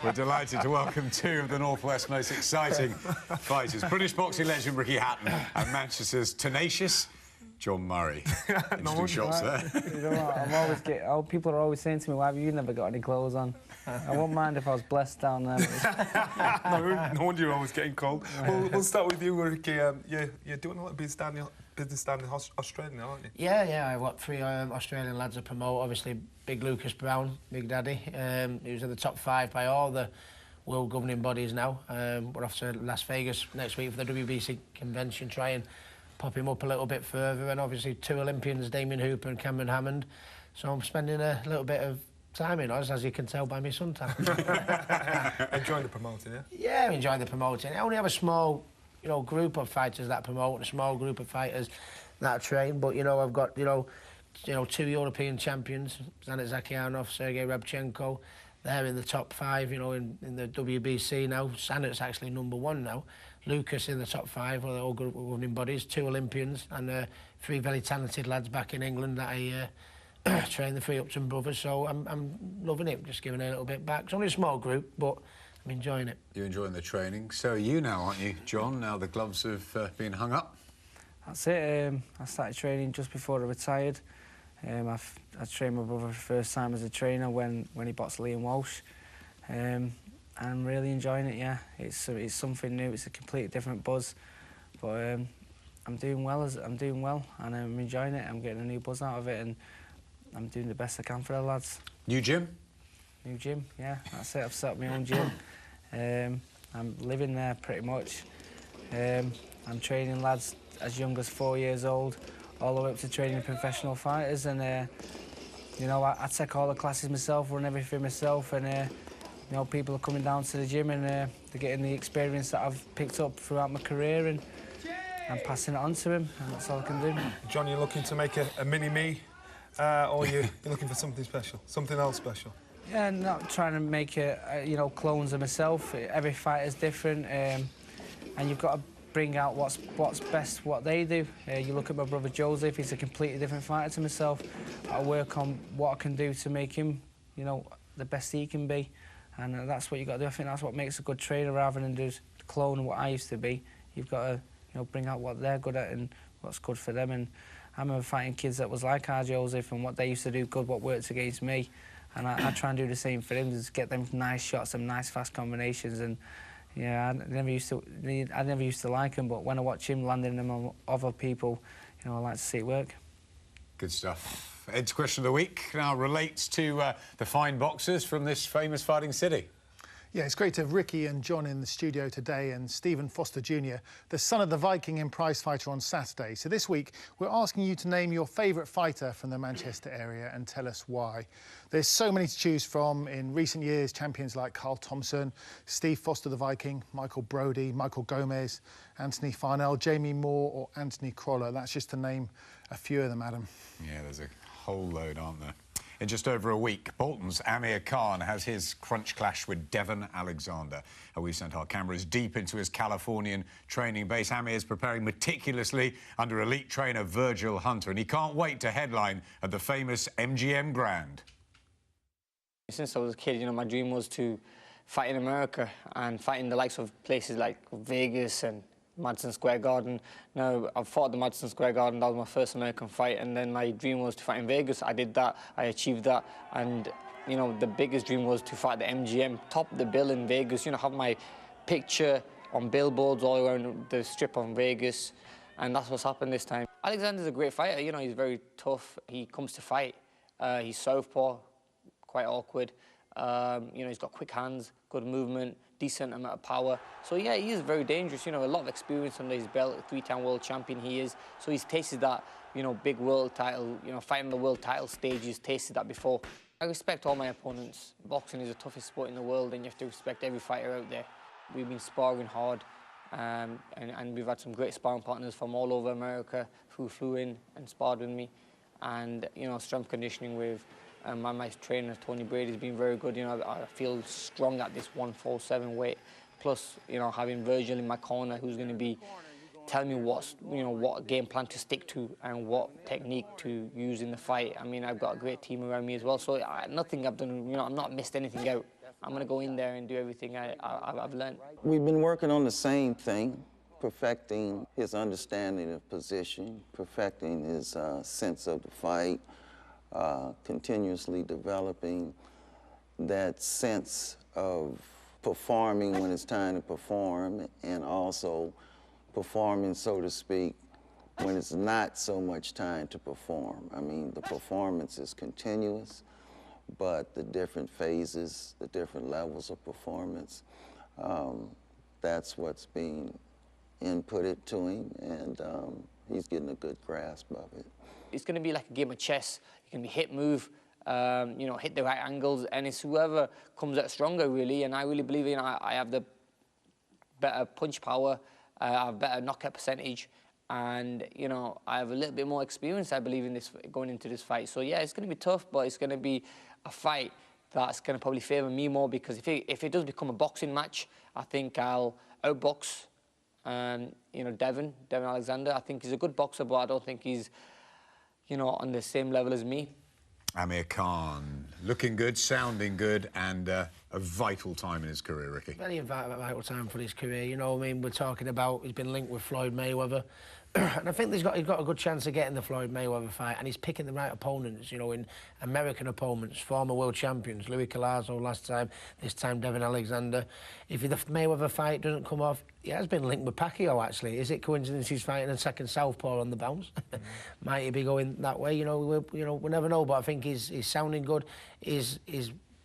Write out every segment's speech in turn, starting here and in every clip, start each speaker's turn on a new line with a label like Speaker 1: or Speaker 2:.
Speaker 1: We're delighted to welcome two of the Northwest's most exciting fighters. British boxing legend Ricky Hatton and Manchester's tenacious John Murray. Interesting shots there.
Speaker 2: You know what, I'm always people are always saying to me, why have you never got any clothes on? I wouldn't mind if I was blessed down there.
Speaker 3: No wonder you're always getting cold. We'll start with you, Ricky. You're doing a lot of business down in Australia, aren't you?
Speaker 4: Yeah. I've got three Australian lads to promote. Obviously, Big Lucas Brown, Big Daddy. He was in the top 5 by all the world governing bodies now. We're off to Las Vegas next week for the WBC convention, try and pop him up a little bit further. And obviously 2 Olympians, Damien Hooper and Cameron Hammond. So I'm spending a little bit of time in Oz, as you can tell by my suntan.
Speaker 3: Enjoying the promoting, yeah?
Speaker 4: Yeah, I'm enjoying the promoting. I only have a small, group of fighters that promote and a small group of fighters that train. But, I've got, 2 European champions, Zanit Zakyanov, Sergei Rabchenko. They're in the top 5, in the WBC now. Zanit's actually #1 now. Lucas in the top 5, all the all governing bodies, 2 Olympians, and 3 very talented lads back in England that I train, the 3 Upton brothers. So I'm loving it, just giving it a little bit back. It's only a small group, but I'm enjoying it.
Speaker 1: You're enjoying the training. So are you now, aren't you, John? Now the gloves have been hung up.
Speaker 2: That's it. I started training just before I retired. I trained my brother for the first time as a trainer when he boxed Liam Walsh. I'm really enjoying it, yeah. It's something new, it's a completely different buzz. But I'm doing well, and I'm enjoying it. I'm getting a new buzz out of it, and I'm doing the best I can for the lads.
Speaker 1: New gym?
Speaker 2: New gym, yeah, that's it. I've set up my own gym. I'm living there pretty much. I'm training lads as young as 4 years old, all the way up to training professional fighters, and I take all the classes myself, run everything myself, and people are coming down to the gym and they're getting the experience that I've picked up throughout my career, and I'm passing it on to them, and that's all I can do.
Speaker 3: John, you're looking to make a mini-me, or you're looking for something special, something else special?
Speaker 2: Yeah, not trying to make clones of myself. Every fighter's different, and you've got to bring out what's best, what they do. You look at my brother Joseph, he's a completely different fighter to myself. I work on what I can do to make him, the best he can be, and that's what you got to do. I think that's what makes a good trainer, rather than just clone what I used to be. You've got to, bring out what they're good at and what's good for them. And I remember fighting kids that was like our Joseph and what they used to do good, what works against me, and I try and do the same for him, just get them nice shots, some nice fast combinations. And yeah, I never used to like him, but when I watch him landing them on other people, I like to see it work.
Speaker 1: Good stuff. Ed's question of the week now relates to the fine boxers from this famous fighting city.
Speaker 5: Yeah, it's great to have Ricky and John in the studio today, and Stephen Foster Jr., the son of the Viking and prize fighter, on Saturday. So this week, we're asking you to name your favourite fighter from the Manchester area and tell us why. There's so many to choose from. In recent years, champions like Carl Thompson, Steve Foster the Viking, Michael Brodie, Michael Gomez, Anthony Farnell, Jamie Moore or Anthony Croller. That's just to name a few of them, Adam.
Speaker 1: Yeah, there's a whole load, aren't there? In just over a week, Bolton's Amir Khan has his crunch clash with Devon Alexander. We sent our cameras deep into his Californian training base. Amir is preparing meticulously under elite trainer Virgil Hunter, and he can't wait to headline at the famous MGM Grand.
Speaker 6: Since I was a kid, my dream was to fight in America and fight in the likes of places like Vegas and Madison Square Garden. Now, I've fought at the Madison Square Garden. That was my first American fight, and then my dream was to fight in Vegas. I did that. I achieved that, and the biggest dream was to fight the MGM, top the bill in Vegas. Have my picture on billboards all around the strip of Vegas, and that's what's happened this time. Alexander's a great fighter. He's very tough. He comes to fight. He's southpaw, quite awkward. He's got quick hands, good movement, decent amount of power. So yeah, he is very dangerous. A lot of experience under his belt. 3-time world champion he is. So he's tasted that, big world title. Fighting the world title stage. He's tasted that before. I respect all my opponents. Boxing is the toughest sport in the world, and you have to respect every fighter out there. We've been sparring hard, and we've had some great sparring partners from all over America who flew in and sparred with me, and strength conditioning with. My trainer, Tony Brady, has been very good. I feel strong at this 147 weight. Plus, having Virgil in my corner, who's going to be telling me what game plan to stick to and what technique to use in the fight. I mean, I've got a great team around me as well. So nothing I've done, I've not missed anything out. I'm going to go in there and do everything I've learned.
Speaker 7: We've been working on the same thing, perfecting his understanding of position, perfecting his sense of the fight, continuously developing that sense of performing when it's time to perform, and also performing, so to speak, when it's not so much time to perform. I mean, the performance is continuous, but the different phases, the different levels of performance, that's what's being inputted to him, and he's getting a good grasp of it.
Speaker 6: It's going to be like a game of chess. You can be hit, move, you know, hit the right angles, and it's whoever comes out stronger, really. And I really believe, you know, I have the better punch power, I have better knockout percentage, and, you know, I have a little bit more experience, I believe, in this going into this fight. So, yeah, it's going to be tough, but it's going to be a fight that's going to probably favour me more, because if it does become a boxing match, I think I'll outbox, you know, Devon Alexander. I think he's a good boxer, but I don't think he's, you know, on the same level as me.
Speaker 1: Amir Khan, looking good, sounding good, and a vital time in his career, Ricky.
Speaker 4: Very vital time for his career. You know, I mean, we're talking about he's been linked with Floyd Mayweather. And I think he's got a good chance of getting the Floyd Mayweather fight, and he's picking the right opponents, you know, in American opponents, former world champions, Louis Collazo last time, this time Devon Alexander. If the Mayweather fight doesn't come off, he has been linked with Pacquiao, actually. Is it coincidence he's fighting a second southpaw on the bounce? Might he be going that way? You know, we never know, but I think he's sounding good. His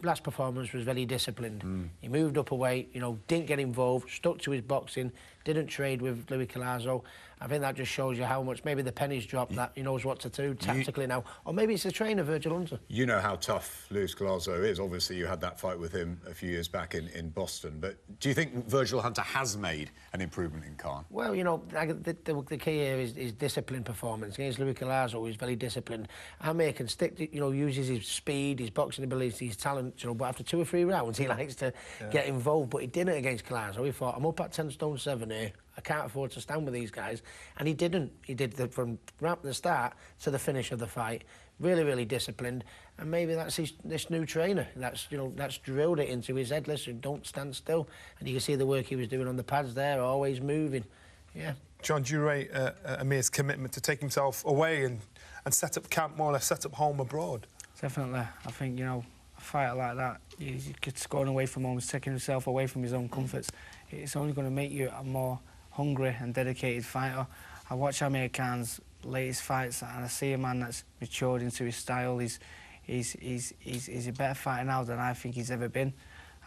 Speaker 4: last performance was very disciplined. He moved up a weight, you know, didn't get involved, stuck to his boxing, didn't trade with Louis Collazo. I think that just shows you how much maybe the pennies dropped, that he knows what to do tactically now. Or maybe it's the trainer, Virgil Hunter.
Speaker 1: You know how tough Louis Collazo is. Obviously, you had that fight with him a few years back in Boston. But do you think Virgil Hunter has made an improvement in Khan?
Speaker 4: Well, you know, the key here is disciplined performance. Against Louis Collazo, he's very disciplined. Amir can stick to, you know, uses his speed, his boxing ability, his talent, you know, but after 2 or 3 rounds, he likes to get involved. But he didn't against Collazo. He thought, I'm up at 10 stone 7 here. I can't afford to stand with these guys. And he didn't. He did from the start to the finish of the fight. Really, really disciplined. And maybe that's this new trainer. That's, you know, that's drilled it into his head. Listen, don't stand still. And you can see the work he was doing on the pads there, always moving. Yeah.
Speaker 3: John, do you rate Amir's commitment to take himself away and set up camp, more or less set up home abroad?
Speaker 2: Definitely. I think, you know, a fighter like that, he's going away from home, he's taking himself away from his own comforts. It's only going to make you a more hungry and dedicated fighter. I watch Amir Khan's latest fights and I see a man that's matured into his style. He's a better fighter now than I think he's ever been.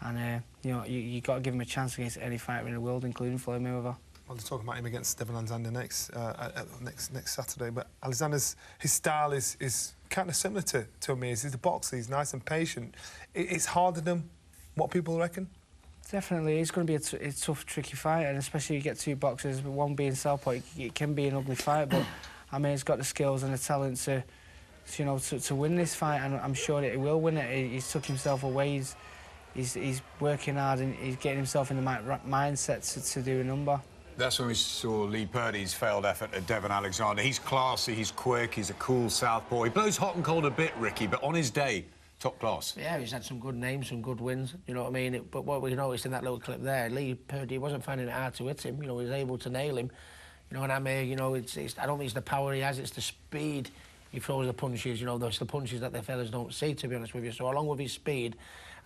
Speaker 2: And, you know, you got to give him a chance against any fighter in the world, including Floyd Mayweather.
Speaker 3: Well, they're talking about him against Devon Alexander next Saturday, but Alexander's his style is kind of similar to Amir's. He's a boxer, he's nice and patient. It's harder than what people reckon?
Speaker 2: Definitely, it's going to be a tough, tricky fight, and especially if you get 2 boxers, one being southpaw, it can be an ugly fight, but Amir's got the skills and the talent to win this fight, and I'm sure that he will win it. He's took himself away, he's working hard, and he's getting himself in the mindset to do a number.
Speaker 1: That's when we saw Lee Purdy's failed effort at Devon Alexander. He's classy, he's quick, he's a cool southpaw. He blows hot and cold a bit, Ricky, but on his day, top class.
Speaker 4: Yeah, he's had some good names, some good wins, you know what I mean? But what we noticed in that little clip there, Lee Purdy wasn't finding it hard to hit him, you know, he was able to nail him. You know, and Amir, you know, I don't think it's the power he has, it's the speed he throws the punches, you know, those the punches that the fellas don't see, to be honest with you. So along with his speed,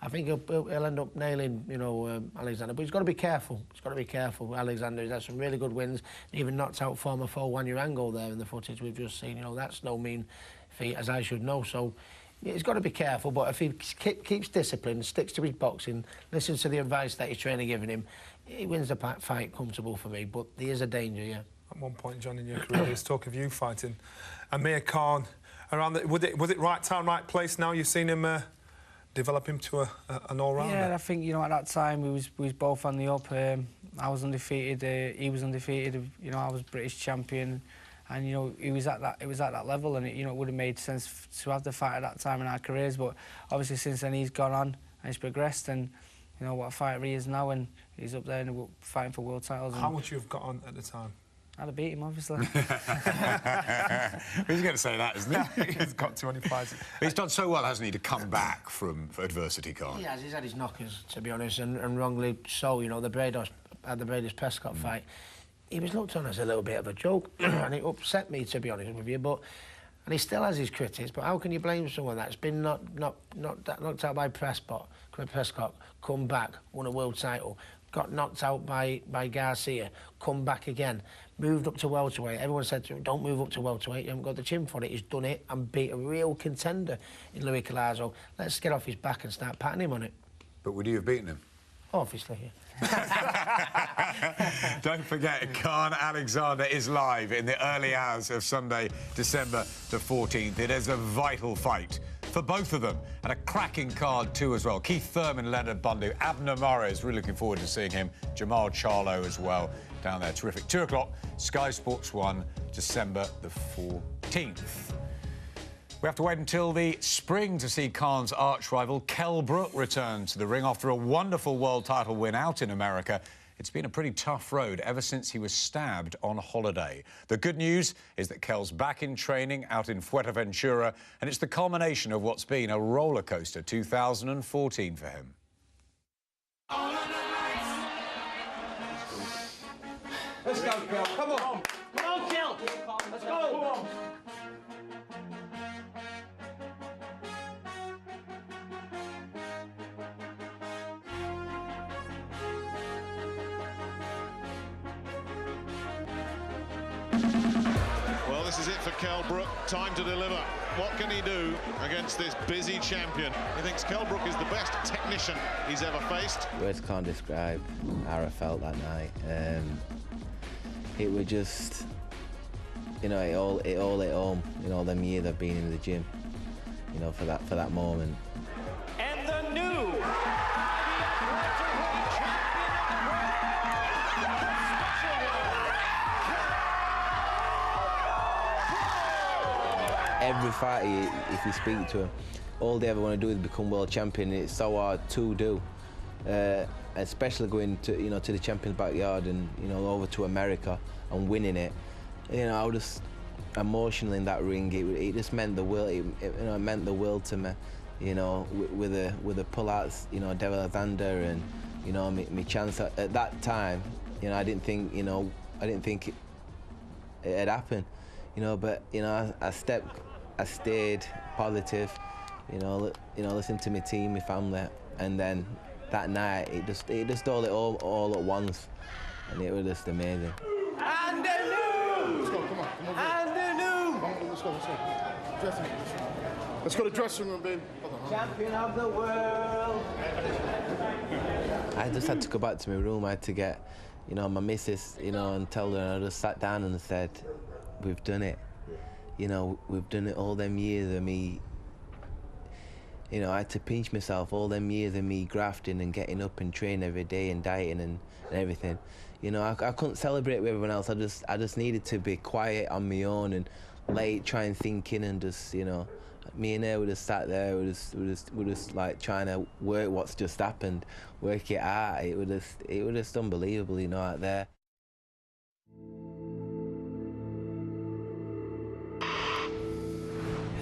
Speaker 4: I think he'll end up nailing, you know, Alexander. But he's got to be careful. He's got to be careful. Alexander, he's had some really good wins. He even knocked out former foe Wanyurango there in the footage we've just seen. You know, that's no mean feat, as I should know. So yeah, he's got to be careful. But if he keeps discipline, sticks to his boxing, listens to the advice that his trainer giving him, he wins the fight comfortable for me. But there is a danger, yeah.
Speaker 3: At one point, John, in your career, there's talk of you fighting Amir Khan. Was it right time, right place now? You've seen him develop him to an all-rounder?
Speaker 2: Yeah, I think, you know, at that time we was both on the up. I was undefeated, he was undefeated. You know, I was British champion, and you know, it was at that level, and you know, it would have made sense to have the fight at that time in our careers. But obviously, since then, he's gone on and he's progressed, and you know what a fighter he is now, and he's up there and fighting for world titles.
Speaker 3: How would you have got on at the time?
Speaker 2: I'd have beat him, obviously.
Speaker 1: He's going to say that, isn't he?
Speaker 3: He's got 25.
Speaker 1: But he's done so well, hasn't he, to come back from adversity, Khan?
Speaker 4: He has. He's had his knockers, to be honest, and wrongly so. You know, the Brados Prescott fight, he was looked on as a little bit of a joke, and it upset me, to be honest with you. And he still has his critics. But how can you blame someone that's been knocked out by Prescott, come back, won a world title, got knocked out by Garcia, come back again, moved up to welterweight. Everyone said to him, don't move up to welterweight, you haven't got the chin for it. He's done it and beat a real contender in Louis Collazo. Let's get off his back and start patting him on it.
Speaker 1: But would you have beaten him?
Speaker 4: Obviously, yeah.
Speaker 1: Don't forget, Khan Alexander is live in the early hours of Sunday, December the 14th. It is a vital fight for both of them, and a cracking card too as well. Keith Thurman, Leonard Bundu, Abner Mares, really looking forward to seeing him. Jamal Charlo as well down there. Terrific. 2 o'clock, Sky Sports 1, December the 14th. We have to wait until the spring to see Khan's arch-rival Kell Brook return to the ring after a wonderful world title win out in America. It's been a pretty tough road ever since he was stabbed on holiday. The good news is that Kell's back in training out in Fuerteventura, and it's the culmination of what's been a roller coaster 2014 for him.
Speaker 8: Let's go, Kell. Come on. Come on, Kell. Let's go. Come on.
Speaker 9: Well, this is it for Kell Brook. Time to deliver. What can he do against this busy champion? He thinks Kell Brook is the best technician he's ever faced.
Speaker 10: Words can't describe how I felt that night. It was just, you know, it all hit home. You know, them years I've been in the gym, you know, for that moment.
Speaker 8: And the new
Speaker 10: Every fighter, if you speak to him, all they ever want to do is become world champion. It's so hard to do, especially going to, you know, to the champion's backyard and, you know, over to America and winning it. You know, I was just emotional in that ring. It just meant the world. You know, it meant the world to me. You know, with the pullouts, you know, Devin Alexander, and, you know, my chance at that time. You know, I didn't think it had happened. You know, but, you know, I stayed positive, you know, listened to my team, my family, and then that night it just all at once, and it was just amazing.
Speaker 8: And the new.
Speaker 11: Let's go, come on.
Speaker 8: And the new.
Speaker 11: Let's go. Dressing room. Let's go to dressing room, baby.
Speaker 8: Champion of the world.
Speaker 10: I just had to go back to my room. I had to get, you know, my missus, you know, and tell her, and I just sat down and said, we've done it. You know, we've done it all them years of me. You know, I had to pinch myself all them years of me grafting and getting up and training every day and dieting and everything. You know, I couldn't celebrate with everyone else. I just needed to be quiet on my own and try and think in, and just, you know, me and her would just sat there, we're just like trying to work what's just happened, work it out. It was just unbelievable, you know, out there.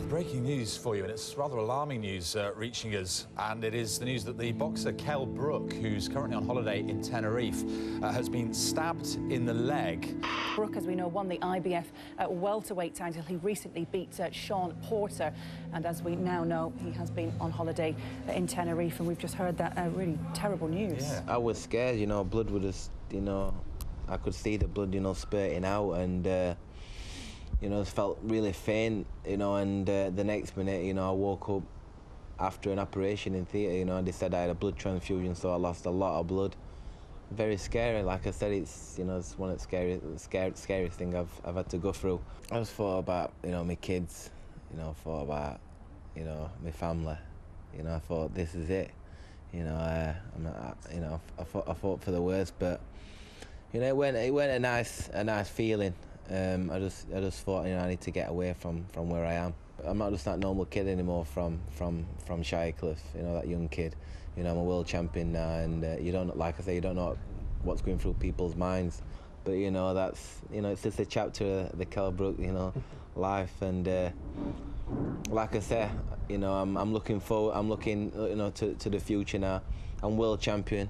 Speaker 12: Breaking news for you, and it's rather alarming news reaching us, and it is the news that the boxer Kell Brook, who's currently on holiday in Tenerife, has been stabbed in the leg.
Speaker 13: Brook, as we know, won the IBF welterweight title. He recently beat Sean Porter, and as we now know, he has been on holiday in Tenerife, and we've just heard that really terrible news.
Speaker 10: Yeah. I was scared, you know, blood would just, you know, I could see the blood, you know, spurting out, and you know, felt really faint, you know, and the next minute, you know, I woke up after an operation in theatre, you know, and they said I had a blood transfusion, so I lost a lot of blood. Very scary. Like I said, it's, you know, it's one of the scariest thing I've had to go through. I just thought about, you know, my kids, you know, thought about, you know, my family. You know, I thought, this is it. You know, I fought for the worst, but, you know, it went a nice feeling. I just thought, you know, I need to get away from where I am. I'm not just that normal kid anymore from Shirecliffe, you know, that young kid. You know, I'm a world champion now, and you don't, like I say, you don't know what's going through people's minds But you know, that's, you know, it's just a chapter of the Kell Brook, you know, life. And like I said, you know, I'm looking forward. I'm looking, you know, to the future now. I'm world champion,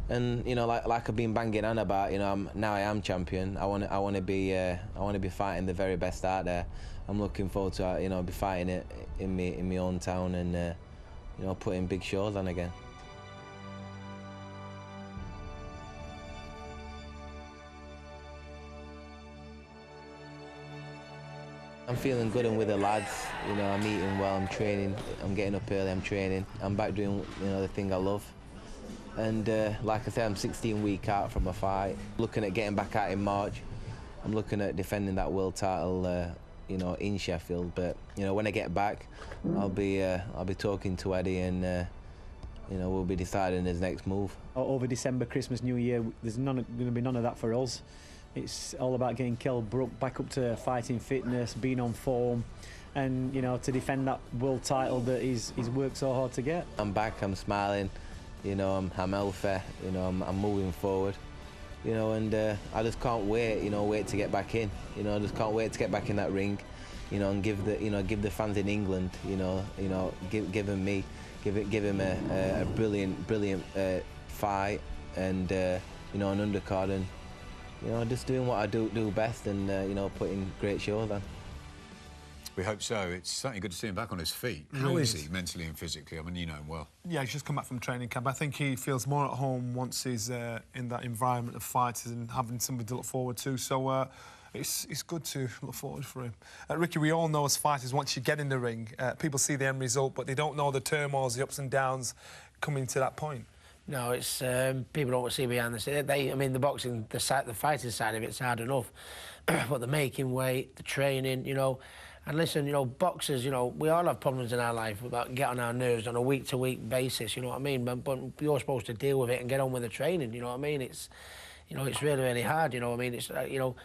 Speaker 10: and you know, like I've been banging on about, you know, now I am champion. I want to be fighting the very best out there. I'm looking forward to, you know, be fighting it in my own town, and you know, putting big shows on again. I'm feeling good and with the lads, you know, I'm eating well, I'm training, I'm getting up early, I'm training. I'm back doing, you know, the thing I love. And like I said, I'm 16 weeks out from a fight. Looking at getting back out in March. I'm looking at defending that world title, you know, in Sheffield. But, you know, when I get back, I'll be talking to Eddie, and, you know, we'll be deciding his next move.
Speaker 14: Over December, Christmas, New Year, there's going to be none of that for us. It's all about getting Kell Brook back up to fighting fitness, being on form, and, you know, to defend that world title that he's worked so hard to get.
Speaker 10: I'm back, I'm smiling, you know, I'm healthy, you know, I'm moving forward, you know, and I just can't wait, you know, to get back in, you know, I just can't wait to get back in that ring, you know, and give the fans in England, give him a brilliant fight, and you know, an undercard, and you know, just doing what I do best, and you know, putting great shows on.
Speaker 1: We hope so. It's certainly good to see him back on his feet. How is he mentally and physically? I mean, you know him well.
Speaker 3: Yeah, he's just come back from training camp. I think he feels more at home once he's in that environment of fighters and having somebody to look forward to. So it's good to look forward for him. Ricky, we all know as fighters, once you get in the ring, people see the end result, but they don't know the turmoils, the ups and downs coming to that point.
Speaker 4: No, it's people don't see behind the scenes. I mean, the boxing, the fighting side of it's hard enough, but the making weight, the training, you know. And listen, you know, boxers, you know, we all have problems in our life about get on our nerves on a week-to-week basis. You know what I mean? But you're supposed to deal with it and get on with the training. You know what I mean? It's, you know, it's really, really hard. You know what I mean? It's you know,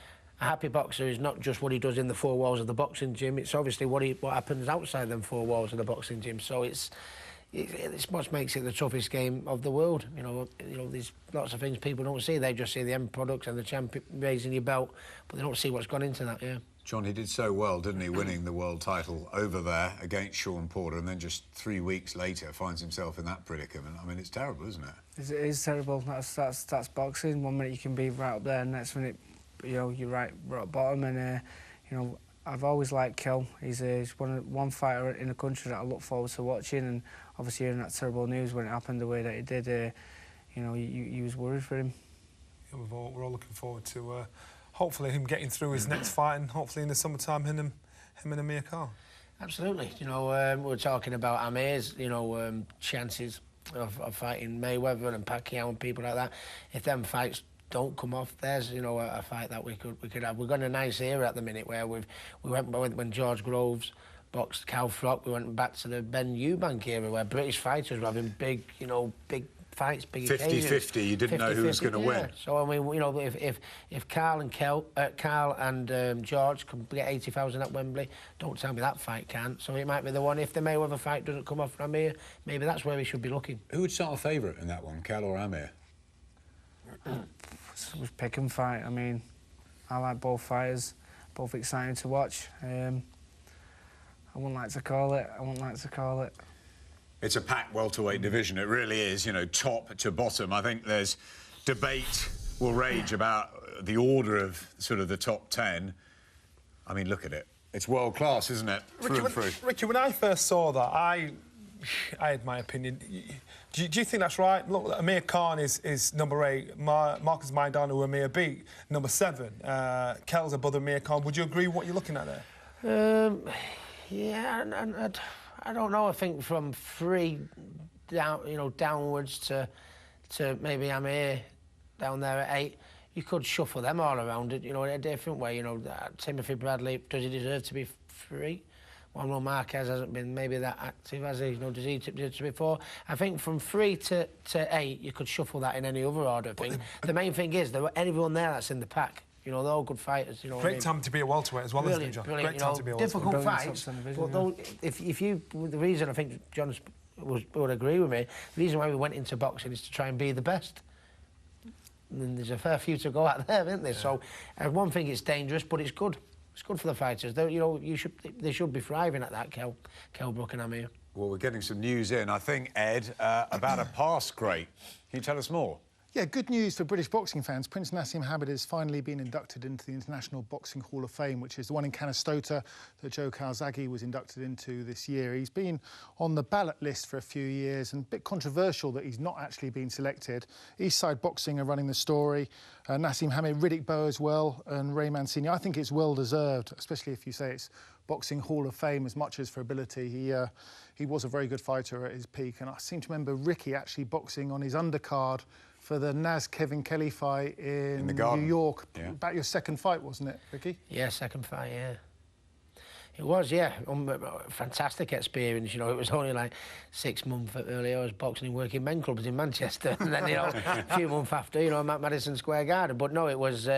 Speaker 4: a happy boxer is not just what he does in the four walls of the boxing gym. It's obviously what happens outside them four walls of the boxing gym. So it's what makes it the toughest game of the world. You know, there's lots of things people don't see. They just see the end products and the champion raising your belt, but they don't see what's gone into that. Yeah.
Speaker 1: John, he did so well, didn't he, winning the world title over there against Sean Porter, and then just 3 weeks later finds himself in that predicament. I mean, it's terrible, isn't it?
Speaker 2: It is terrible. That's boxing. 1 minute you can be right up there, and next minute, you know, you're right at bottom. And you know, I've always liked Kell. He's one fighter in the country that I look forward to watching, and obviously hearing that terrible news when it happened the way that it did, you know, you was worried for him.
Speaker 3: Yeah, we're all looking forward to hopefully him getting through his next fight, and hopefully in the summertime him and Amir Khan.
Speaker 4: Absolutely. You know, we're talking about Amir's, you know, chances of fighting Mayweather and Pacquiao and people like that. If them fights don't come off, there's, you know, a fight that we could have. We've got a nice era at the minute where we went when George Groves boxed Cal Frock. We went back to the Ben Eubank era where British fighters were having big fights, big
Speaker 1: 50-50, you didn't know who was going to win.
Speaker 4: So I mean, you know, if Carl and George can get 80,000 at Wembley, don't tell me that fight can't. So it might be the one. If the Mayweather fight doesn't come off from Amir, maybe that's where we should be looking.
Speaker 1: Who would start a favourite in that one, Cal or Amir?
Speaker 2: It was pick and fight. I mean, I like both fighters, both exciting to watch. I wouldn't like to call it.
Speaker 1: It's a packed welterweight division, it really is, you know, top to bottom. I think there's debate will rage about the order of sort of the top 10. I mean, look at it. It's world class, isn't it? Through and through.
Speaker 3: Ricky, when I first saw that, I had my opinion. Do you think that's right? Look, Amir Khan is number 8. Marcus Maidana, who Amir beat, number 7. Kell's above Amir Khan. Would you agree with what you're looking at there?
Speaker 4: Yeah, I don't know. I think from 3 down, you know, downwards to maybe Amir down there at 8, you could shuffle them all around it, you know, in a different way. You know, Timothy Bradley, does he deserve to be 3? Well, Marquez hasn't been maybe that active, has he? You know, does he deserve to be 4? I think from 3 to 8, you could shuffle that in any other order. I think the main thing is there everyone there that's in the pack. You know, they're all good fighters. You know,
Speaker 3: great time to be a welterweight as well, isn't it, John?
Speaker 4: Brilliant.
Speaker 3: Great time to be a welterweight.
Speaker 4: Difficult fights, but if you, the reason I think John would agree with me, the reason why we went into boxing is to try and be the best. and there's a fair few to go out there, isn't there? Yeah. So, one thing, it's dangerous, but it's good. It's good for the fighters. They, you know, they should be thriving at that, Kell Brook and Amir.
Speaker 1: Well, we're getting some news in, I think, Ed, about a past great. Can you tell us more?
Speaker 5: Yeah, good news for British boxing fans. Prince Nassim Hamid has finally been inducted into the International Boxing Hall of Fame, which is the one in Canastota that Joe Calzaghe was inducted into this year. He's been on the ballot list for a few years, and a bit controversial that he's not actually been selected. Eastside Boxing are running the story. Nassim Hamid, Riddick Bowe as well, and Ray Mancini. I think it's well-deserved, especially if you say it's Boxing Hall of Fame as much as for ability. He was a very good fighter at his peak, and I seem to remember Ricky actually boxing on his undercard for the Kevin Kelly fight in New York. Yeah. About your second fight, wasn't it, Ricky?
Speaker 4: Yeah, second fight, yeah. It was, yeah. Fantastic experience, you know. It was only like 6 months earlier. I was boxing and working men clubs in Manchester, and then, you know, a few months after, you know, I'm at Madison Square Garden. But no, it was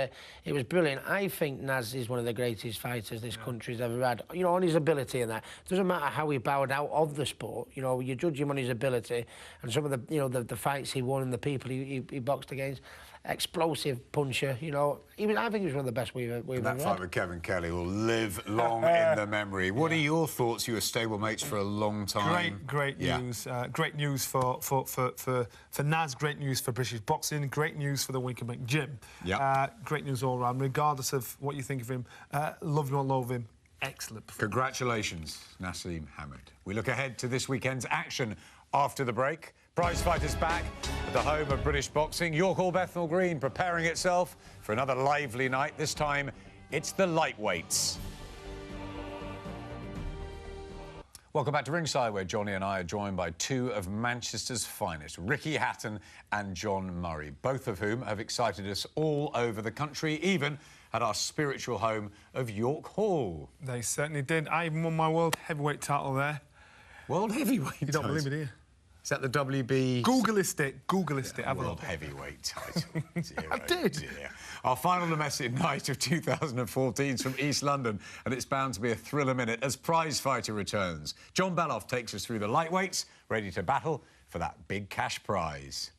Speaker 4: brilliant. I think Naz is one of the greatest fighters this country's ever had. You know, on his ability and that. It doesn't matter how he bowed out of the sport. You know, you judge him on his ability, and some of the, you know, the fights he won and the people he boxed against. Explosive puncher, you know. I think he was one of the best we've ever had.
Speaker 1: That fight with Kevin Kelly will live long in the memory. What are your thoughts? You were stablemates for a long time.
Speaker 3: Great news. Great news for Naz. Great news for British boxing. Great news for the Winkelbeck Gym. Yeah. Great news all round, regardless of what you think of him. Love him or loathe him. Excellent performance.
Speaker 1: Congratulations, Nassim Hamid. We look ahead to this weekend's action after the break. Prize fighters back at the home of British boxing. York Hall Bethnal Green preparing itself for another lively night. This time, it's the lightweights. Welcome back to Ringside, where Johnny and I are joined by two of Manchester's finest, Ricky Hatton and John Murray, both of whom have excited us all over the country, even at our spiritual home of York Hall.
Speaker 3: They certainly did. I even won my world heavyweight title there.
Speaker 1: World heavyweight
Speaker 3: You don't believe me, do you?
Speaker 1: Is that the WB?
Speaker 3: Googlist it. Googlist it. Have
Speaker 1: World heavyweight title.
Speaker 3: I did.
Speaker 1: Dear. Our final domestic night of 2014 is from East London, and it's bound to be a thriller minute as prize fighter returns. John Beloff takes us through the lightweights, ready to battle for that big cash prize.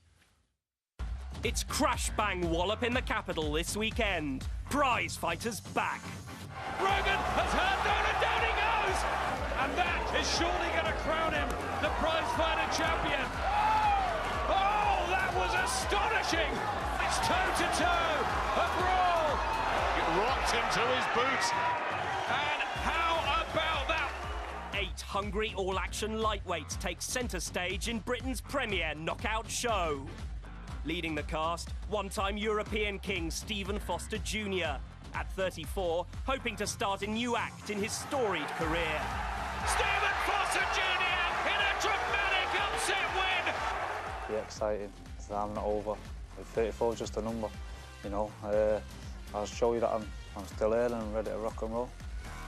Speaker 15: It's crash bang wallop in the capital this weekend. Prize fighters back.
Speaker 16: Rogan has heard down and down he goes! And that is surely going to crown him the prize fighter champion. Oh, that was astonishing! It's toe-to-toe, a brawl!
Speaker 9: It rocked him to his boots.
Speaker 15: And how about that? 8 hungry all-action lightweights take centre stage in Britain's premier knockout show. Leading the cast, one-time European king Stephen Foster Jr. At 34, hoping to start a new act in his storied career.
Speaker 16: Stephen Foster Jr. in a dramatic upset win!
Speaker 17: Be excited, because I'm not over. 34 is just a number, you know. I'll show you that I'm still here and I'm ready to rock and roll.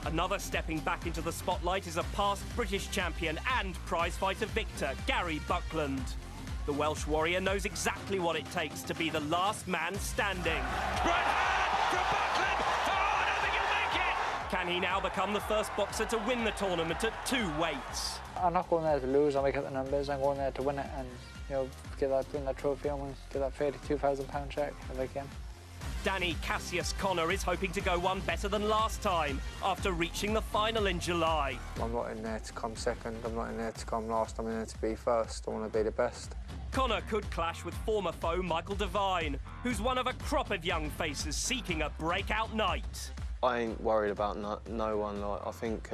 Speaker 15: Another stepping back into the spotlight is a past British champion and prizefighter victor, Gary Buckland. The Welsh warrior knows exactly what it takes to be the last man standing.
Speaker 16: Right hand from Buckland! Oh, I don't think he'll make it!
Speaker 15: Can he now become the first boxer to win the tournament at 2 weights?
Speaker 17: I'm not going there to lose, I'll make up the numbers. I'm going there to win it and, you know, win that trophy home and get that £32,000 check if I can.
Speaker 15: Danny Cassius Connor is hoping to go one better than last time after reaching the final in July.
Speaker 17: I'm not in there to come second, I'm not in there to come last, I'm in there to be first. I want to be the best.
Speaker 15: Connor could clash with former foe Michael Devine, who's one of a crop of young faces seeking a breakout night.
Speaker 17: I ain't worried about no one. Like, I think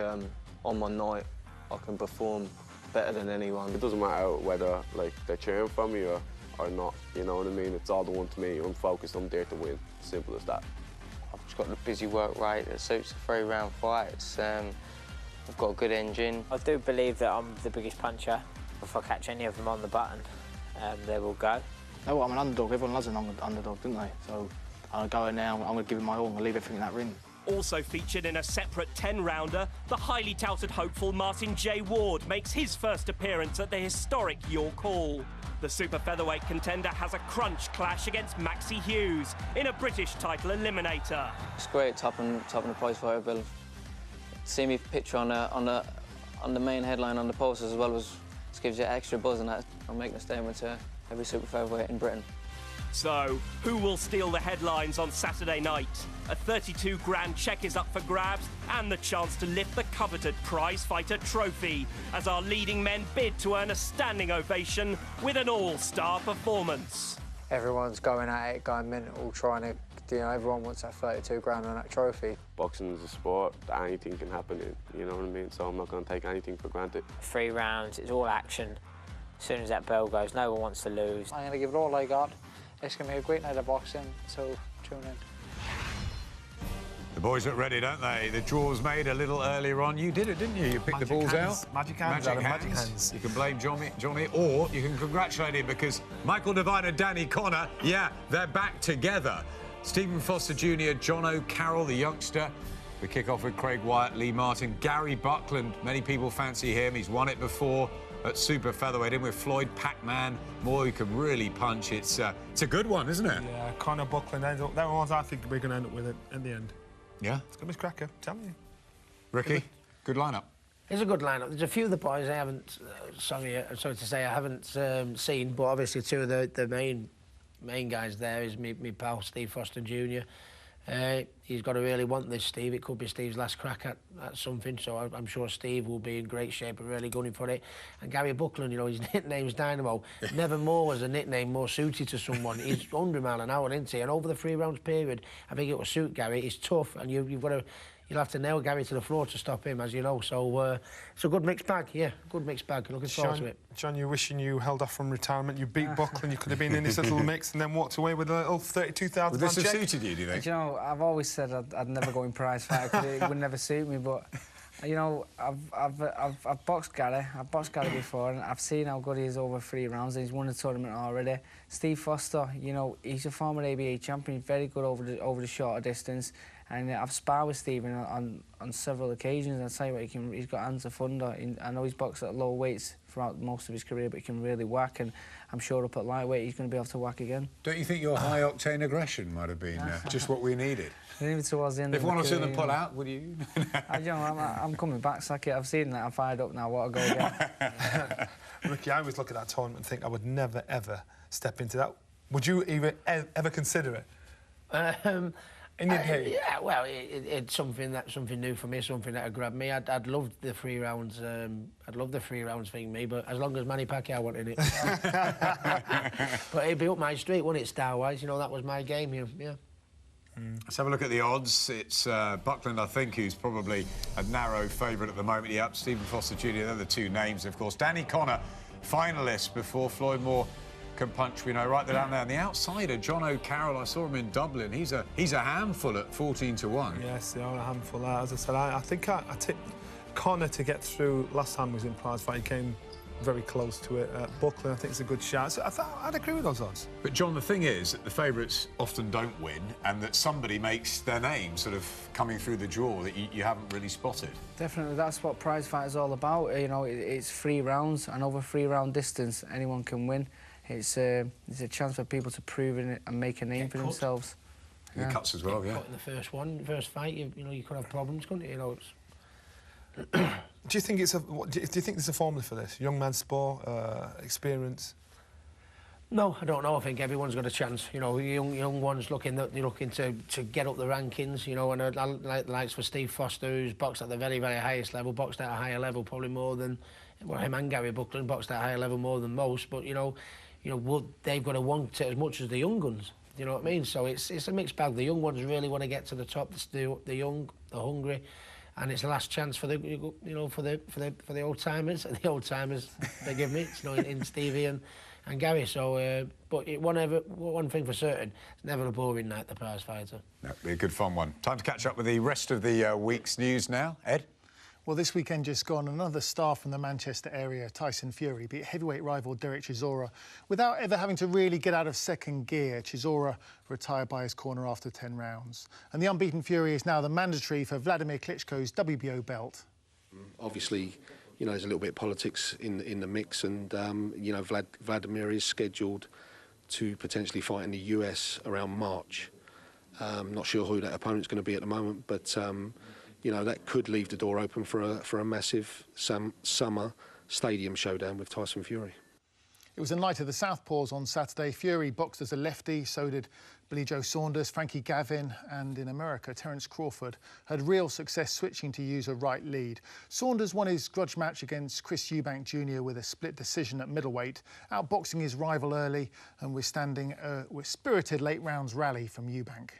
Speaker 17: on my night I can perform better than anyone.
Speaker 18: It doesn't matter whether like they're cheering for me or not, you know what I mean? It's all the one to me. I'm focused, I'm there to win. Simple as that.
Speaker 19: I've just got the busy work rate that suits the 3-round fights. I've got a good engine. I do believe that I'm the biggest puncher. If I catch any of them on the button, they will go.
Speaker 20: No, I'm an underdog. Everyone loves an underdog, don't they? So I'll go in there, I'm going to give it my all, and leave everything in that ring.
Speaker 15: Also featured in a separate 10-rounder, the highly touted hopeful Martin J. Ward makes his first appearance at the historic York Hall. The super featherweight contender has a crunch clash against Maxie Hughes in a British title eliminator.
Speaker 17: It's great topping the prize fighter bill. See me picture on the main headline on the posters as well, just gives you extra buzz, and that I'm making a statement to every super featherweight in Britain.
Speaker 15: So, who will steal the headlines on Saturday night? A 32 grand cheque is up for grabs and the chance to lift the coveted prize fighter trophy as our leading men bid to earn a standing ovation with an all-star performance.
Speaker 21: Everyone's going at it, going mental, trying to, you know, everyone wants that 32 grand on that trophy.
Speaker 18: Boxing is a sport, anything can happen, you know what I mean? So I'm not going to take anything for granted.
Speaker 19: 3 rounds, it's all action. As soon as that bell goes, no one wants to lose.
Speaker 21: I'm going to give it all I got. It's going to be a great night of boxing, so tune in.
Speaker 1: The boys look ready, don't they? The draw was made a little earlier on. You did it, didn't you? You picked the balls out.
Speaker 3: Magic hands. Magic hands.
Speaker 1: You can blame Johnny, or you can congratulate him because Michael Devine and Danny Connor, yeah, they're back together. Stephen Foster Jr., John O'Carroll, the youngster. We kick off with Craig Wyatt, Lee Martin, Gary Buckland. Many people fancy him. He's won it before at super featherweight, in with Floyd Pac-Man. Moore, who can really punch. It's a good one, isn't it?
Speaker 3: Yeah, Connor, Buckland, they're the ones I think we're going to end up with it in the end.
Speaker 1: Yeah?
Speaker 3: It's going to be a cracker, I'm telling you.
Speaker 1: Ricky, good lineup.
Speaker 4: It's a good lineup. There's a few of the boys I haven't, sorry to say, I haven't seen, but obviously two of the main guys there is me pal Steve Foster Jr. He's got to really want this, Steve. It could be Steve's last crack at something, so I'm sure Steve will be in great shape and really gunning for it. And Gary Buckland, you know, his nickname's Dynamo. Nevermore was a nickname more suited to someone. He's 100 mile an hour, isn't he? And over the 3 rounds period, I think it will suit Gary. He's tough, and you've got to... You'll have to nail Gary to the floor to stop him, as you know. So it's a good mixed bag, yeah, good mixed bag. Looking forward to it.
Speaker 3: John, you're wishing you held off from retirement. You beat Buckland, you could have been in this little mix and then walked away with a little 32,000
Speaker 1: Would this have suited you, do you think?
Speaker 2: Do you know, I've always said I'd never go in prize fight because it would never suit me, but... You know, I've boxed Gary. I've boxed Gary before, and I've seen how good he is over 3 rounds. And he's won the tournament already. Steve Foster, you know, he's a former ABA champion. He's very good over the shorter distance. And I've sparred with Stephen on several occasions. And I tell you what, he's got hands of thunder. I know he's boxed at low weights throughout most of his career, but he can really whack. And I'm sure up at lightweight he's going to be able to whack again.
Speaker 1: Don't you think your high-octane aggression might have been just what we needed?
Speaker 2: Even towards the end
Speaker 1: if one or two of them pull out, would you?
Speaker 2: You know, I'm coming back, Sackett. I've seen that. I'm fired up now. What a go again.
Speaker 3: Ricky, I always look at that tournament and think I would never, ever step into that. Would you even ever consider it?
Speaker 4: Yeah, well, it's something new for me, something that grabbed me. I'd love the 3 rounds. I'd love the 3 rounds thing, me, but as long as Manny Pacquiao wanted it. But it'd be up my street, wouldn't it, star-wise? You know, that was my game, yeah.
Speaker 1: Let's have a look at the odds. It's Buckland, I think, who's probably a narrow favourite at the moment. Yep, Stephen Foster Jr., they're the 2 names, of course. Danny Connor, finalist before Floyd Moore can punch, we know, right down there. And the outsider, John O'Carroll, I saw him in Dublin. He's a handful at 14-1.
Speaker 3: Yes, they are a handful. As I said, I think I tipped Connor to get through last time he was in prize fight. He came very close to it. Buckland, I think it's a good shot. So I'd agree with those odds.
Speaker 1: But, John, the thing is that the favourites often don't win and that somebody makes their name sort of coming through the draw that you haven't really spotted.
Speaker 2: Definitely, that's what prize fight is all about. You know, it's 3 rounds, and over 3 round distance, anyone can win. It's a chance for people to prove it and make a name for themselves.
Speaker 1: The cuts as well, yeah.
Speaker 4: In the first fight, you know, you could have problems, couldn't you? You know,
Speaker 3: Do you think do you think there's a formula for this? Young man sport, experience?
Speaker 4: No, I don't know. I think everyone's got a chance. You know, young ones looking to get up the rankings. You know, and I like the likes for Steve Foster, who's boxed at the very, very highest level, boxed at a higher level, probably more than him and Gary Buckland boxed at a higher level more than most. But you know, they've got to want it as much as the young guns. You know what I mean? So it's a mixed bag. The young ones really want to get to the top. The young, the hungry. And it's the last chance for the old timers. The old timers, forgive me. You know, in Stevie and Gary. So, but one thing for certain, it's never a boring night. The prize fighter.
Speaker 1: That'll be a good fun one. Time to catch up with the rest of the week's news now. Ed.
Speaker 5: Well, this weekend just gone, another star from the Manchester area, Tyson Fury, beat heavyweight rival Derek Chisora without ever having to really get out of second gear. Chisora retired by his corner after 10 rounds. And the unbeaten Fury is now the mandatory for Vladimir Klitschko's WBO belt.
Speaker 22: Obviously, you know, there's a little bit of politics in the mix, and, you know, Vladimir is scheduled to potentially fight in the US around March. Not sure who that opponent's going to be at the moment, but... you know, that could leave the door open for a massive summer stadium showdown with Tyson Fury.
Speaker 5: It was a night of the southpaws on Saturday. Fury boxed as a lefty, so did Billy Joe Saunders, Frankie Gavin, and in America, Terence Crawford had real success switching to use a right lead. Saunders won his grudge match against Chris Eubank Jr. with a split decision at middleweight, outboxing his rival early and withstanding a spirited late rounds rally from Eubank.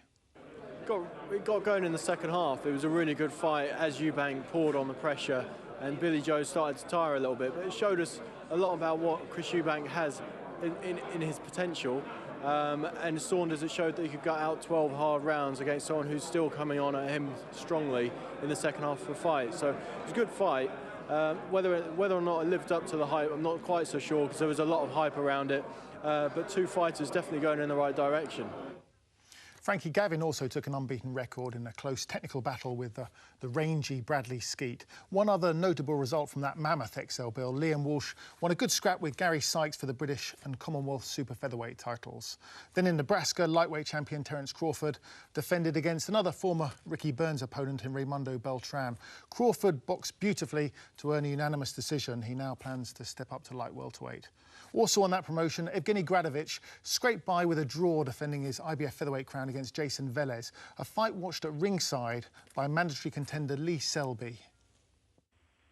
Speaker 6: It got going in the second half. It was a really good fight as Eubank poured on the pressure and Billy Joe started to tire a little bit, but it showed us a lot about what Chris Eubank has in his potential. And Saunders, it showed that he could gut out 12 hard rounds against someone who's still coming on at him strongly in the second half of the fight. So it was a good fight. Whether or not it lived up to the hype, I'm not quite so sure, because there was a lot of hype around it. But two fighters definitely going in the right direction.
Speaker 5: Frankie Gavin also took an unbeaten record in a close technical battle with the rangy Bradley Skeet. One other notable result from that mammoth XL bill, Liam Walsh won a good scrap with Gary Sykes for the British and Commonwealth super featherweight titles. Then in Nebraska, lightweight champion Terence Crawford defended against another former Ricky Burns opponent in Raimundo Beltran. Crawford boxed beautifully to earn a unanimous decision. He now plans to step up to light welterweight. Also on that promotion, Evgeny Gradovich scraped by with a draw defending his IBF featherweight crown against Jason Velez, a fight watched at Ringside by mandatory contender Lee Selby.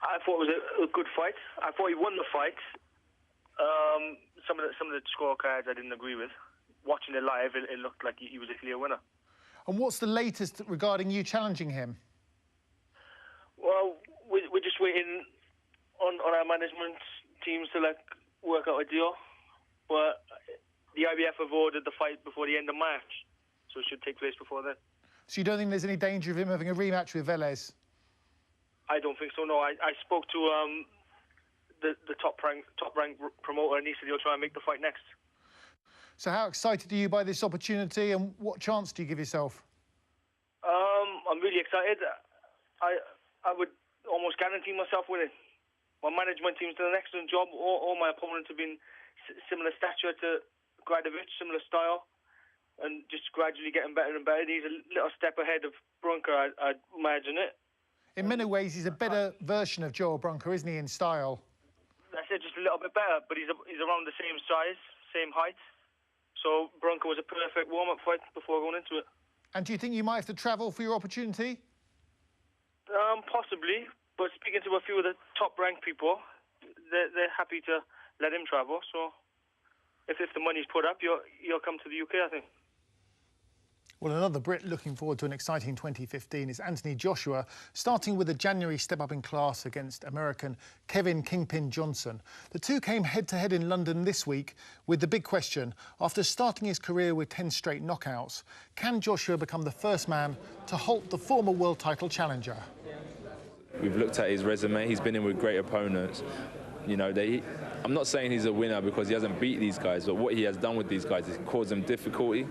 Speaker 7: I thought it was a good fight. I thought he won the fight. Some of the scorecards I didn't agree with. Watching it live, it looked like he was a clear winner.
Speaker 5: And what's the latest regarding you challenging him?
Speaker 7: Well, we're just waiting on our management teams to work out a deal, but the IBF have ordered the fight before the end of March, so it should take place before then.
Speaker 5: So you don't think there's any danger of him having a rematch with Velez?
Speaker 7: I don't think so, no. I spoke to the top rank promoter, and he said he'll try and make the fight next.
Speaker 5: So how excited are you by this opportunity, and what chance do you give yourself?
Speaker 7: I'm really excited. I would almost guarantee myself winning. My management team's done an excellent job. All my opponents have been similar stature to Gradovich, similar style, and just gradually getting better and better. He's a little step ahead of Brunker, I'd imagine it.
Speaker 5: In many ways, he's a better version of Joel Brunker, isn't he, in style?
Speaker 7: That's it, just a little bit better, but he's around the same size, same height. So Brunker was a perfect warm-up fight before going into it. And
Speaker 5: do you think you might have to travel for your opportunity?
Speaker 7: Possibly. But speaking to a few of the top-ranked people, they're happy to let him travel. So if the money's put up, you'll come to the UK, I think.
Speaker 5: Well, another Brit looking forward to an exciting 2015 is Anthony Joshua, starting with a January step-up in class against American Kevin Kingpin Johnson. The two came head-to-head in London this week with the big question, after starting his career with 10 straight knockouts, can Joshua become the first man to halt the former world title challenger?
Speaker 23: We've looked at his resume. He's been in with great opponents. You know, I'm not saying he's a winner because he hasn't beat these guys, but what he has done with these guys is caused them difficulty,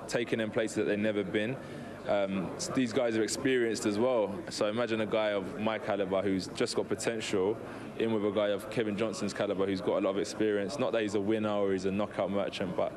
Speaker 23: taking them places that they've never been. These guys are experienced as well. So imagine a guy of my caliber who's just got potential in with a guy of Kevin Johnson's caliber who's got a lot of experience. Not that he's a winner or he's a knockout merchant, but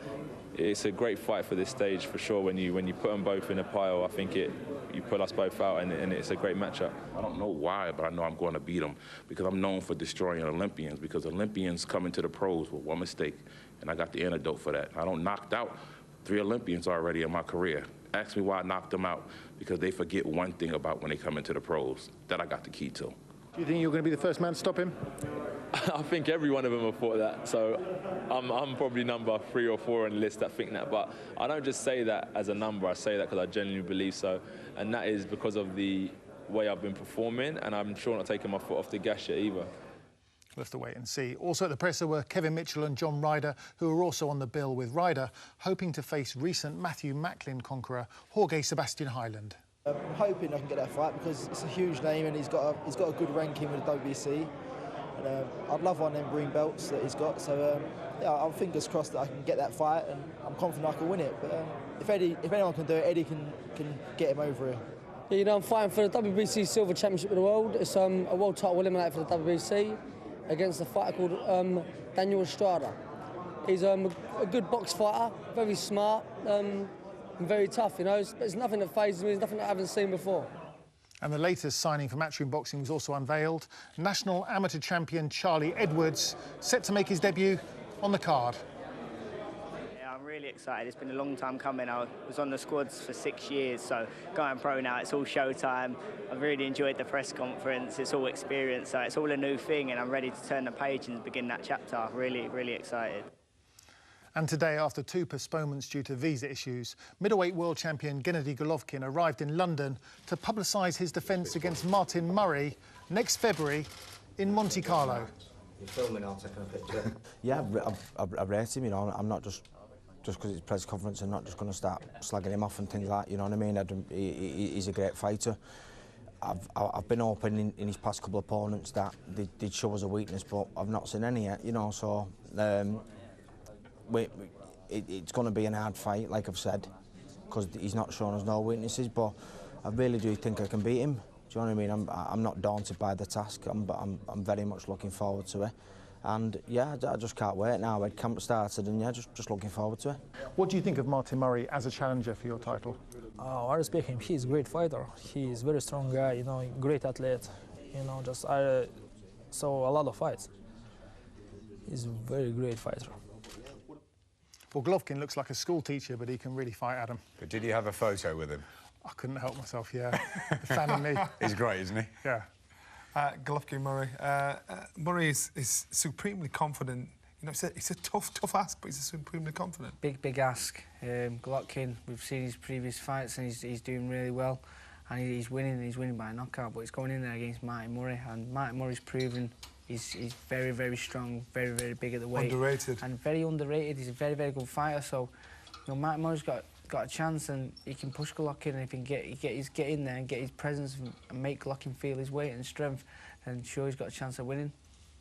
Speaker 23: it's a great fight for this stage for sure. When you put them both in a pile, I think you put us both out, and it's a great matchup.
Speaker 24: I don't know why, but I know I'm going to beat him because I'm known for destroying Olympians, because Olympians come into the pros with one mistake, and I got the antidote for that. I don't knocked out 3 Olympians already in my career. Ask me why I knocked them out, because they forget one thing about when they come into the pros that I got the key to.
Speaker 5: Do you think you're going to be the first man to stop him?
Speaker 23: I think every one of them have thought that, so I'm probably number 3 or 4 on the list that think that, but I don't just say that as a number, I say that because I genuinely believe so, and that is because of the way I've been performing, and I'm sure not taking my foot off the gas yet either.
Speaker 5: We'll have to wait and see. Also at the presser were Kevin Mitchell and John Ryder, who are also on the bill, with Ryder hoping to face recent Matthew Macklin conqueror Jorge Sebastian Hyland.
Speaker 25: I'm hoping I can get that fight because it's a huge name and he's got a good ranking with the WBC. And, I'd love one of them green belts that he's got. So yeah, I'm fingers crossed that I can get that fight, and I'm confident I can win it. But if anyone can do it, Eddie can get him over here.
Speaker 26: Yeah, you know, I'm fighting for the WBC Silver Championship of the World. It's a world title eliminator for the WBC against a fighter called Daniel Estrada. He's a good box fighter, very smart, and very tough, you know. But there's nothing that phases me, there's nothing that I haven't seen before.
Speaker 5: And the latest signing for Matchroom Boxing was also unveiled. National amateur champion Charlie Edwards, set to make his debut On the card.
Speaker 8: Yeah, I'm really excited. It's been a long time coming. I was on the squads for 6 years, so going pro now, it's all showtime. I've really enjoyed the press conference. It's all experience, so it's all a new thing, and I'm ready to turn the page and begin that chapter. Really, really excited.
Speaker 5: And today, after 2 postponements due to visa issues, middleweight world champion Gennady Golovkin arrived in London to publicise his defence against Martin Murray next February in Monte Carlo.
Speaker 10: You're filming, I'll take a picture.
Speaker 11: Yeah, I rate him, you know. I'm not just because it's a press conference, I'm not just going to start slagging him off and things like that, you know what I mean? He's a great fighter. I've been open in his past couple of opponents that they did show us a weakness, but I've not seen any yet, you know, so it's going to be an hard fight, like I've said, because he's not shown us no weaknesses, but I really do think I can beat him. Do you know what I mean? I'm not daunted by the task. I'm very much looking forward to it. And yeah, I just can't wait now. Camp started, and yeah, just looking forward to it.
Speaker 5: What do you think of Martin Murray as a challenger for your title?
Speaker 12: I respect him. He's a great fighter. He's a very strong guy, you know, great athlete. You know, I saw a lot of fights. He's a very great fighter.
Speaker 5: Well, Golovkin looks like a school teacher, but he can really fight, Adam.
Speaker 1: But did you have a photo with him?
Speaker 5: I couldn't help myself, yeah. The fan in me.
Speaker 1: He's great, isn't he?
Speaker 5: Yeah.
Speaker 3: Golovkin Murray. Murray is supremely confident. You know, it's a tough ask, but he's supremely confident.
Speaker 2: Big ask. Golovkin, we've seen his previous fights, and he's doing really well. And he's winning by knockout, but he's going in there against Martin Murray, and Martin Murray's proven he's very, very strong, very, very big at the weight.
Speaker 3: Underrated.
Speaker 2: And very underrated. He's a very, very good fighter, so you know, Martin Murray's got a chance, and he can push Golovkin, and if he can get in there and get his presence and make Golovkin feel his weight and strength, then sure he's got a chance of winning.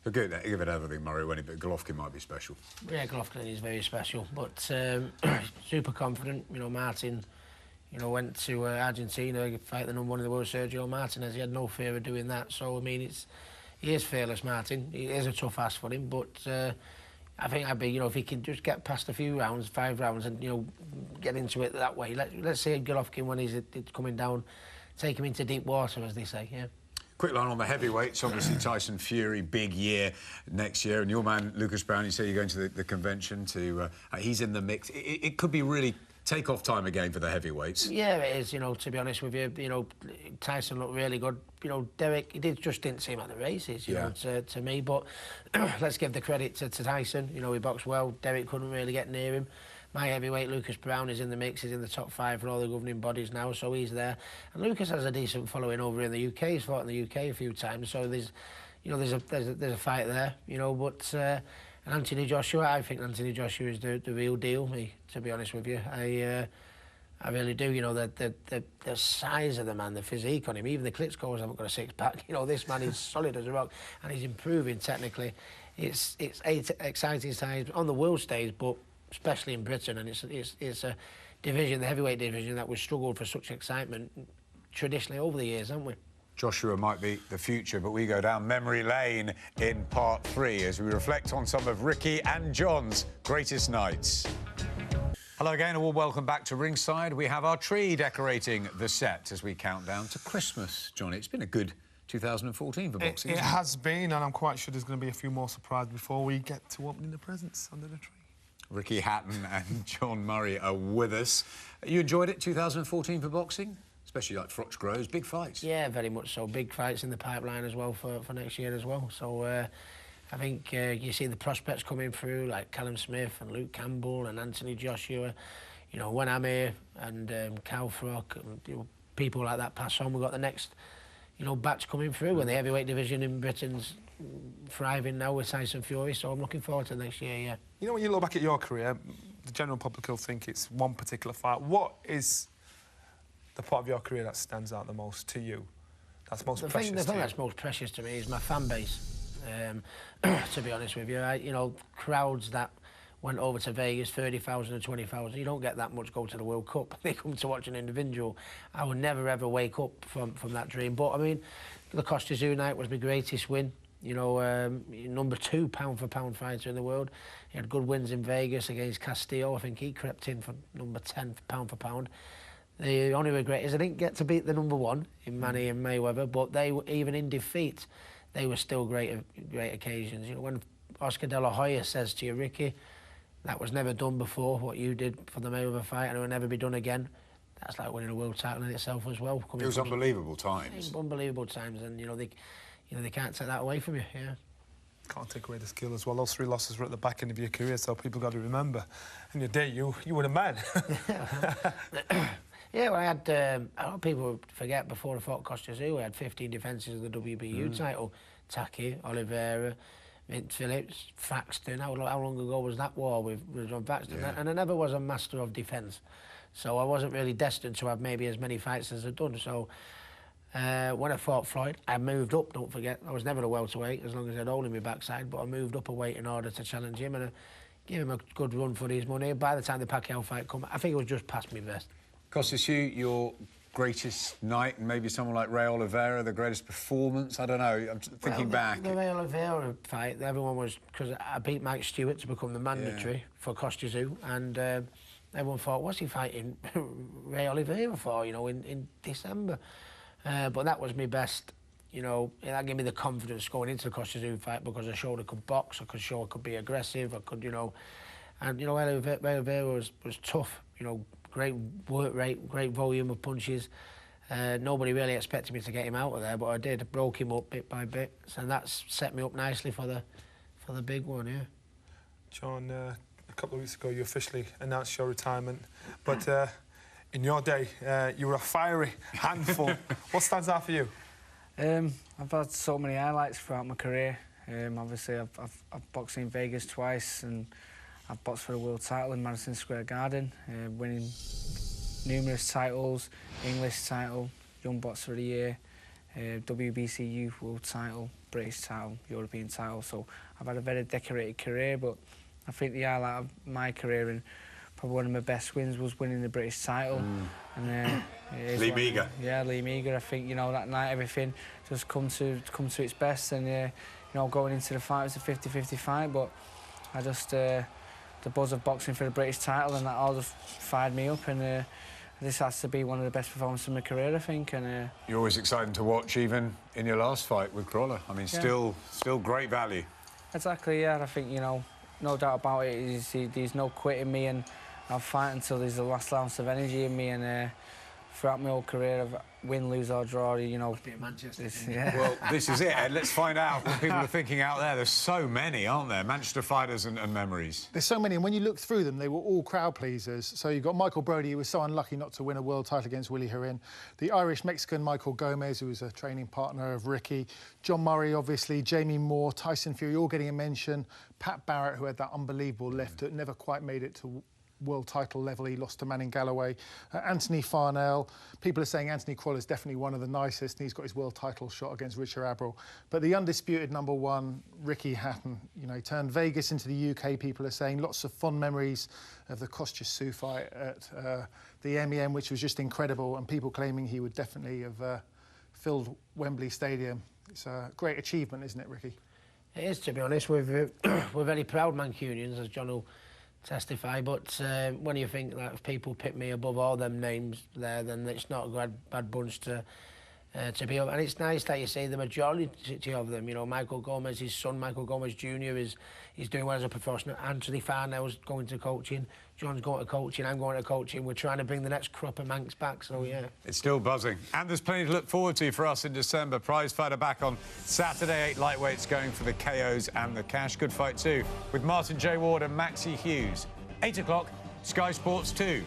Speaker 1: But give it everything, Murray, but Golovkin might be special.
Speaker 4: Yeah, Golovkin is very special, but super confident. You know, Martin, you know, went to Argentina to fight the #1 in the world, Sergio Martinez. He had no fear of doing that. So I mean, he is fearless, Martin. It is a tough ask for him, but I think you know, if he can just get past a few rounds, 5 rounds, and you know, get into it that way. Let's say Golovkin, when he's coming down, take him into deep water, as they say. Yeah.
Speaker 1: Quick line on the heavyweights. Obviously, Tyson Fury, big year next year. And your man, Lucas Brown, you say you're going to the convention to... he's in the mix. It could be really take-off time again for the heavyweights.
Speaker 4: Yeah, it is, you know, to be honest with you. You know, Tyson looked really good. You know, Derek, he just didn't see him at the races, you know, to me. But let's give the credit to Tyson. You know, he boxed well. Derek couldn't really get near him. My heavyweight, Lucas Brown, is in the mix. He's in the top 5 for all the governing bodies now, so he's there. And Lucas has a decent following over in the UK. He's fought in the UK a few times, so there's a fight there, you know. But and Anthony Joshua, I think Anthony Joshua is the real deal. To be honest with you, I really do. You know, the size of the man, the physique on him. Even the Klitschko's haven't got a 6-pack. You know, this man is solid as a rock, and he's improving technically. It's exciting times on the world stage, but especially in Britain, and it's a division, the heavyweight division, that we've struggled for such excitement traditionally over the years, haven't we?
Speaker 1: Joshua might be the future, but we go down memory lane in part 3 as we reflect on some of Ricky and John's greatest nights. Hello again, and welcome back to Ringside. We have our tree decorating the set as we count down to Christmas. Johnny, it's been a good 2014 for boxing.
Speaker 3: It has been, and I'm quite sure there's going to be a few more surprises before we get to opening the presents under the tree.
Speaker 1: Ricky Hatton and John Murray are with us. You enjoyed it, 2014 for boxing? Especially like Froch Groves, big fights.
Speaker 4: Yeah, very much so. Big fights in the pipeline as well for next year as well. So I think you see the prospects coming through, like Callum Smith and Luke Campbell and Anthony Joshua. You know, when I'm here, and Cal Froch, and you know, people like that pass on. We've got the next, you know, batch coming through, and the heavyweight division in Britain's thriving now with Tyson Fury, so I'm looking forward to next year, yeah.
Speaker 3: You know, when you look back at your career, the general public will think it's one particular fight. What is the part of your career that stands out the most to you? That's most precious to you?
Speaker 4: The thing that's most precious to me is my fan base, to be honest with you. You know, crowds that went over to Vegas, 30,000 and 20,000. You don't get that much go to the World Cup. They come to watch an individual. I would never, ever wake up from that dream. But, I mean, the Costa Zoo night was my greatest win. You know, #2 pound-for-pound fighter in the world. He had good wins in Vegas against Castillo. I think he crept in for #10 pound-for-pound. The only regret is I didn't get to beat the #1 in Manny and Mayweather, but they were, even in defeat, they were still great occasions. You know, when Oscar De La Hoya says to you, Ricky, that was never done before, what you did for the Mayweather fight, and it will never be done again. That's like winning a world title in itself as well.
Speaker 1: It was unbelievable times.
Speaker 4: Unbelievable times, and they can't take that away from you. Yeah.
Speaker 3: Can't take away the skill as well. Those 3 losses were at the back end of your career, so people got to remember. In your day, you were the man.
Speaker 4: Yeah, well, I had a lot of people forget before I fought Costa Zoo, I had 15 defences of the WBU title. Taki, Oliveira, Vince Phillips, Faxton. How long ago was that war with John Faxton? Yeah. And I never was a master of defence, so I wasn't really destined to have maybe as many fights as I'd done. So when I fought Floyd, I moved up, don't forget. I was never a welterweight as long as I had hold in my backside, but I moved up a weight in order to challenge him, and I gave him a good run for his money. By the time the Pacquiao fight come, I think it was just past me best.
Speaker 1: Costas, your greatest night, and maybe someone like Ray Oliveira, the greatest performance? I don't know, I'm thinking back.
Speaker 4: The Ray Oliveira fight, everyone was... Because I beat Mike Stewart to become the mandatory for Costa Zoo, and everyone thought, what's he fighting Ray Oliveira for, in December? But that was my best, that gave me the confidence going into the Costa Zoo fight, because I showed I could box, I could show I could be aggressive, I could, and, Ray Oliveira was tough, great work rate, great volume of punches. Nobody really expected me to get him out of there, but I did. I broke him up bit by bit, and that's set me up nicely for the big one, yeah.
Speaker 3: John, a couple of weeks ago you officially announced your retirement, but in your day you were a fiery handful. What stands out for you?
Speaker 2: I've had so many highlights throughout my career. Obviously, I've boxed in Vegas twice, and I've boxed for a world title in Madison Square Garden, winning numerous titles, English title, Young Boxer of the Year, WBC Youth World title, British title, European title. So I've had a very decorated career, but I think the highlight of my career and probably one of my best wins was winning the British title. And
Speaker 1: Lee Meager.
Speaker 2: Yeah, Lee Meager. I think, that night everything just come to its best, and going into the fight, it was a 50-50 fight, but I just the buzz of boxing for the British title, and that all just fired me up, and this has to be one of the best performances of my career, I think. And
Speaker 1: you're always exciting to watch, even in your last fight with Crawler. I mean, still great value.
Speaker 2: Exactly, yeah. I think, no doubt about it, there's no quitting me, and I'll fight until there's the last ounce of energy in me, and throughout my whole career, I've win, lose or draw,
Speaker 4: Be in Manchester.
Speaker 1: Well, this is it, Ed. Let's find out what people are thinking out there. There's so many, aren't there? Manchester fighters and memories.
Speaker 5: There's so many, and when you look through them, they were all crowd pleasers. So you've got Michael Brody, who was so unlucky not to win a world title against Willie Herin. The Irish-Mexican Michael Gomez, who was a training partner of Ricky. John Murray, obviously. Jamie Moore, Tyson Fury, all getting a mention. Pat Barrett, who had that unbelievable left that never quite made it to world title level. He lost to Manning Galloway. Anthony Farnell. People are saying Anthony Crawler is definitely one of the nicest, and he's got his world title shot against Richard Abril. But the undisputed #1, Ricky Hatton, he turned Vegas into the UK, people are saying. Lots of fond memories of the Kostya Tszyu fight at the MEM, which was just incredible, and people claiming he would definitely have filled Wembley Stadium. It's a great achievement, isn't it, Ricky?
Speaker 4: It is, to be honest. We're very proud Mancunians, as John will testify, but when you think that if people pick me above all them names there, then it's not a bad bunch to be over. And it's nice that you see the majority of them. Michael Gomez, his son Michael Gomez Jr. is doing well as a professional. Anthony Farnell's going to coaching. John's going to coaching. I'm going to coaching. We're trying to bring the next crop of Mancs back. So yeah,
Speaker 1: it's still buzzing, and there's plenty to look forward to for us in December. Prize fighter back on Saturday. 8 lightweights going for the KOs and the cash. Good fight too with Martin J. Ward and Maxie Hughes. 8 o'clock, Sky Sports 2.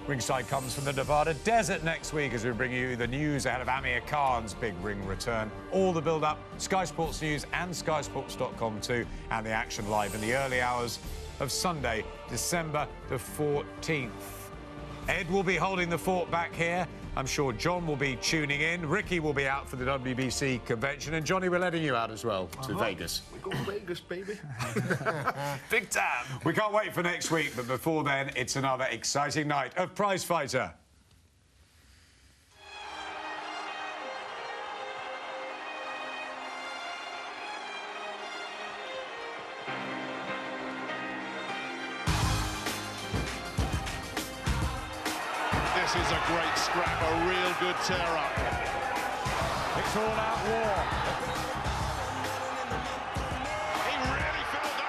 Speaker 1: Ringside comes from the Nevada desert next week as we bring you the news ahead of Amir Khan's big ring return. All the build-up, Sky Sports News and skysports.com too, and the action live in the early hours of Sunday, December the 14th. Ed will be holding the fort back here. I'm sure John will be tuning in. Ricky will be out for the WBC convention, and Johnny, we're letting you out as well to Vegas.
Speaker 22: We go Vegas, baby.
Speaker 1: Big time. We can't wait for next week, but before then, it's another exciting night of Prize Fighter.
Speaker 9: This is a great scrap, a real good tear-up. It's all-out war. He really fell down.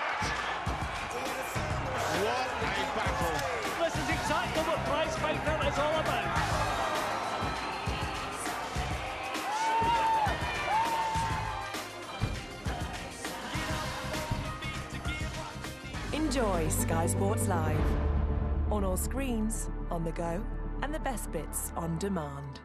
Speaker 13: Enjoy Sky Sports Live. On all screens, on the go, and the best bits on demand.